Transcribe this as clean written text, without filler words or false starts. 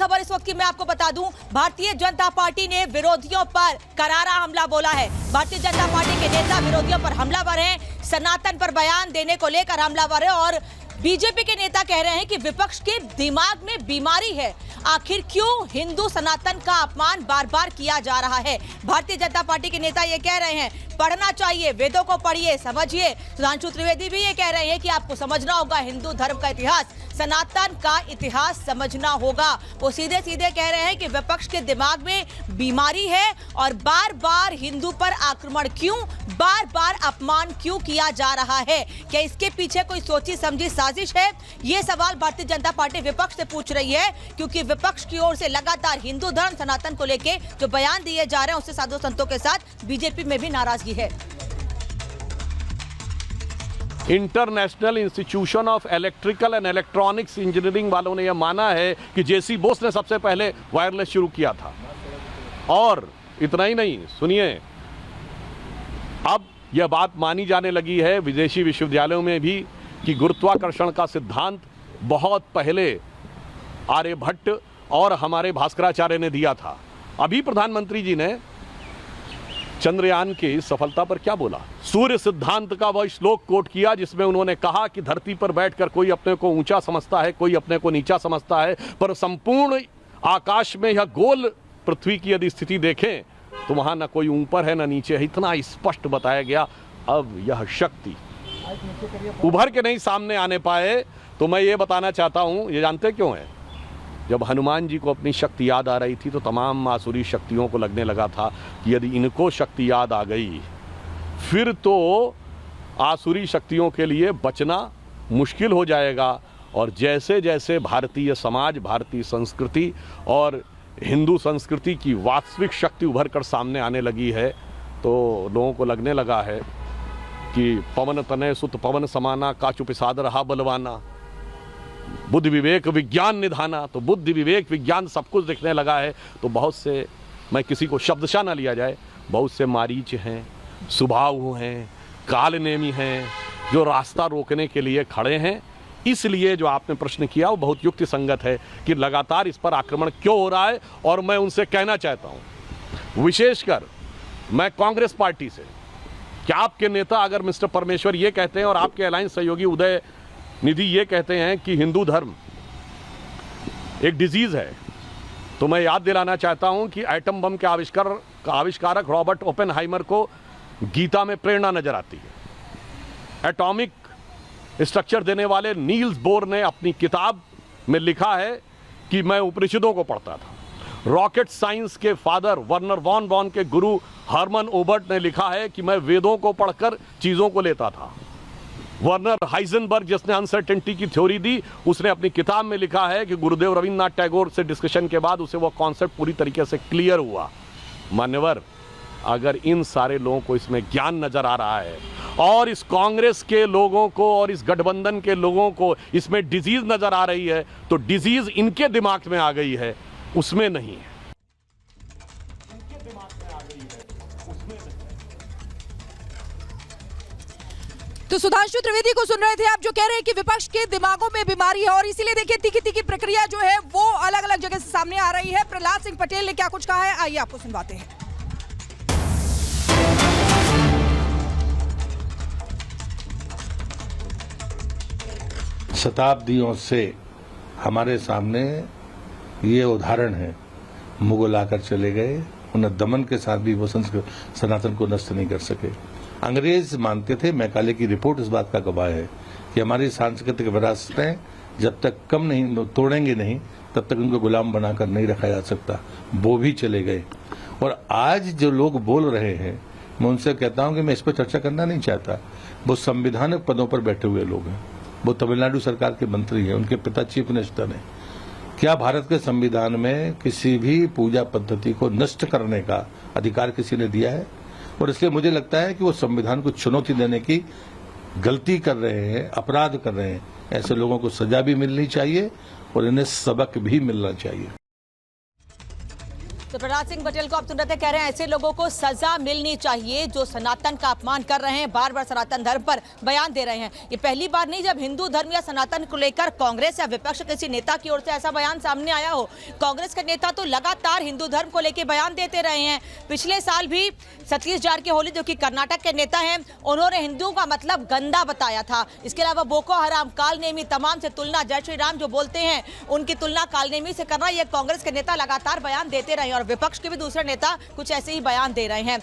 खबर इस वक्त की मैं आपको बता दूं, भारतीय जनता पार्टी ने विरोधियों पर करारा हमला बोला है। भारतीय जनता पार्टी के नेता विरोधियों पर हमलावर हैं, सनातन पर बयान देने को लेकर हमलावर है और बीजेपी के नेता कह रहे हैं कि विपक्ष के दिमाग में बीमारी है। आखिर क्यों हिंदू सनातन का अपमान बार बार किया जा रहा है? भारतीय जनता पार्टी के नेता ये कह रहे हैं पढ़ना चाहिए, वेदों को पढ़िए, समझिए। सुधांशु त्रिवेदी भी ये कह रहे हैं कि आपको समझना होगा हिंदू धर्म का इतिहास, सनातन का इतिहास समझना होगा। वो सीधे सीधे कह रहे हैं कि विपक्ष के दिमाग में बीमारी है और बार बार हिंदू पर आक्रमण क्यों, बार बार अपमान क्यों किया जा रहा है? क्या इसके पीछे कोई सोची समझी साजिश है? ये सवाल भारतीय जनता पार्टी विपक्ष से पूछ रही है, क्योंकि विपक्ष की ओर से लगातार हिंदू धर्म सनातन को लेकर जो बयान दिए जा रहे हैं उससे साधु संतों के साथ बीजेपी में भी नाराजगी है। International institution of electrical and electronics engineering वालों ने यह माना है कि जेसी बोस ने सबसे पहले वायरलेस शुरू किया था। और इतना ही नहीं, सुनिए, अब यह बात मानी जाने लगी है विदेशी विश्वविद्यालयों में भी कि गुरुत्वाकर्षण का सिद्धांत बहुत पहले आर्यभट्ट और हमारे भास्कराचार्य ने दिया था। अभी प्रधानमंत्री जी ने चंद्रयान की सफलता पर क्या बोला? सूर्य सिद्धांत का वह श्लोक कोट किया जिसमें उन्होंने कहा कि धरती पर बैठकर कोई अपने को ऊंचा समझता है, कोई अपने को नीचा समझता है, पर संपूर्ण आकाश में यह गोल पृथ्वी की यदि स्थिति देखें तो वहां न कोई ऊपर है न नीचे है। इतना स्पष्ट बताया गया। अब यह शक्ति उभर के नहीं सामने आने पाए तो मैं ये बताना चाहता हूं, ये जानते क्यों है? जब हनुमान जी को अपनी शक्ति याद आ रही थी तो तमाम आसुरी शक्तियों को लगने लगा था कि यदि इनको शक्ति याद आ गई फिर तो आसुरी शक्तियों के लिए बचना मुश्किल हो जाएगा। और जैसे जैसे भारतीय समाज, भारतीय संस्कृति और हिंदू संस्कृति की वास्तविक शक्ति उभर कर सामने आने लगी है तो लोगों को लगने लगा है कि पवन तनय सुत पवन समाना, काचु पिसाद रहा बलवाना, बुद्धि विवेक विज्ञान निधाना। तो बुद्धि विवेक विज्ञान सब कुछ दिखने लगा है। तो बहुत से, मैं किसी को शब्दशः ना लिया जाए, बहुत से मारीच हैं, सुबाहु हैं, कालनेमी हैं जो रास्ता रोकने के लिए खड़े हैं। इसलिए जो आपने प्रश्न किया वो बहुत युक्ति संगत है कि लगातार इस पर आक्रमण क्यों हो रहा है। और मैं उनसे कहना चाहता हूं, विशेषकर मैं कांग्रेस पार्टी से, कि आपके नेता अगर मिस्टर परमेश्वर ये कहते हैं और आपके अलायंस सहयोगी उदय निधि ये कहते हैं कि हिंदू धर्म एक डिजीज है, तो मैं याद दिलाना चाहता हूं कि एटम बम के आविष्कारक रॉबर्ट ओपेनहाइमर को गीता में प्रेरणा नजर आती है। एटॉमिक स्ट्रक्चर देने वाले नील्स बोर ने अपनी किताब में लिखा है कि मैं उपनिषदों को पढ़ता था। रॉकेट साइंस के फादर वर्नर वॉन बॉन के गुरु हर्मन ओबर्ट ने लिखा है कि मैं वेदों को पढ़कर चीजों को लेता था। वर्नर हाइजेनबर्ग जिसने अनसर्टेनिटी की थ्योरी दी, उसने अपनी किताब में लिखा है कि गुरुदेव रविन्द्रनाथ टैगोर से डिस्कशन के बाद उसे वो कॉन्सेप्ट पूरी तरीके से क्लियर हुआ। मान्यवर, अगर इन सारे लोगों को इसमें ज्ञान नजर आ रहा है और इस कांग्रेस के लोगों को और इस गठबंधन के लोगों को इसमें डिजीज नजर आ रही है, तो डिजीज इनके दिमाग में आ गई है, उसमें नहीं है। तो सुधांशु त्रिवेदी को सुन रहे थे आप, जो कह रहे हैं कि विपक्ष के दिमागों में बीमारी है और इसीलिए देखिए तीखी तीखी प्रक्रिया जो है वो अलग अलग जगह से सामने आ रही है। प्रहलाद सिंह पटेल ने क्या कुछ कहा है, आइए आपको सुनवाते हैं। शताब्दियों से हमारे सामने ये उदाहरण है, मुगल आकर चले गए, उन्हें दमन के साथ भी वो सनातन को नष्ट नहीं कर सके। अंग्रेज मानते थे, मैकाले की रिपोर्ट इस बात का गवाह है कि हमारी सांस्कृतिक विरासतें जब तक कम नहीं तोड़ेंगे नहीं तब तक उनको गुलाम बनाकर नहीं रखा जा सकता। वो भी चले गए। और आज जो लोग बोल रहे हैं, मैं उनसे कहता हूं कि मैं इस पर चर्चा करना नहीं चाहता। वो संविधानिक पदों पर बैठे हुए लोग हैं, वो तमिलनाडु सरकार के मंत्री हैं, उनके पिता चीफ मिनिस्टर हैं। क्या भारत के संविधान में किसी भी पूजा पद्धति को नष्ट करने का अधिकार किसी ने दिया है? और इसलिए मुझे लगता है कि वो संविधान को चुनौती देने की गलती कर रहे हैं, अपराध कर रहे हैं। ऐसे लोगों को सजा भी मिलनी चाहिए और इन्हें सबक भी मिलना चाहिए। तो प्रहलाद सिंह पटेल को आप सुन रहे थे, कह रहे हैं ऐसे लोगों को सजा मिलनी चाहिए जो सनातन का अपमान कर रहे हैं, बार बार सनातन धर्म पर बयान दे रहे हैं। ये पहली बार नहीं जब हिंदू धर्म या सनातन को लेकर कांग्रेस या विपक्ष किसी नेता की ओर से ऐसा बयान सामने आया हो। कांग्रेस के नेता तो लगातार हिंदू धर्म को लेकर बयान देते रहे हैं। पिछले साल भी सतीश जारकिहोली जो कि कर्नाटक के नेता हैं, उन्होंने हिंदुओं का मतलब गंदा बताया था। इसके अलावा बोको हराम, कालनेमी, तमाम से तुलना, जय श्री राम जो बोलते हैं उनकी तुलना कालनेमी से करना, ये कांग्रेस के नेता लगातार बयान देते रहे और विपक्ष के भी दूसरे नेता कुछ ऐसे ही बयान दे रहे हैं।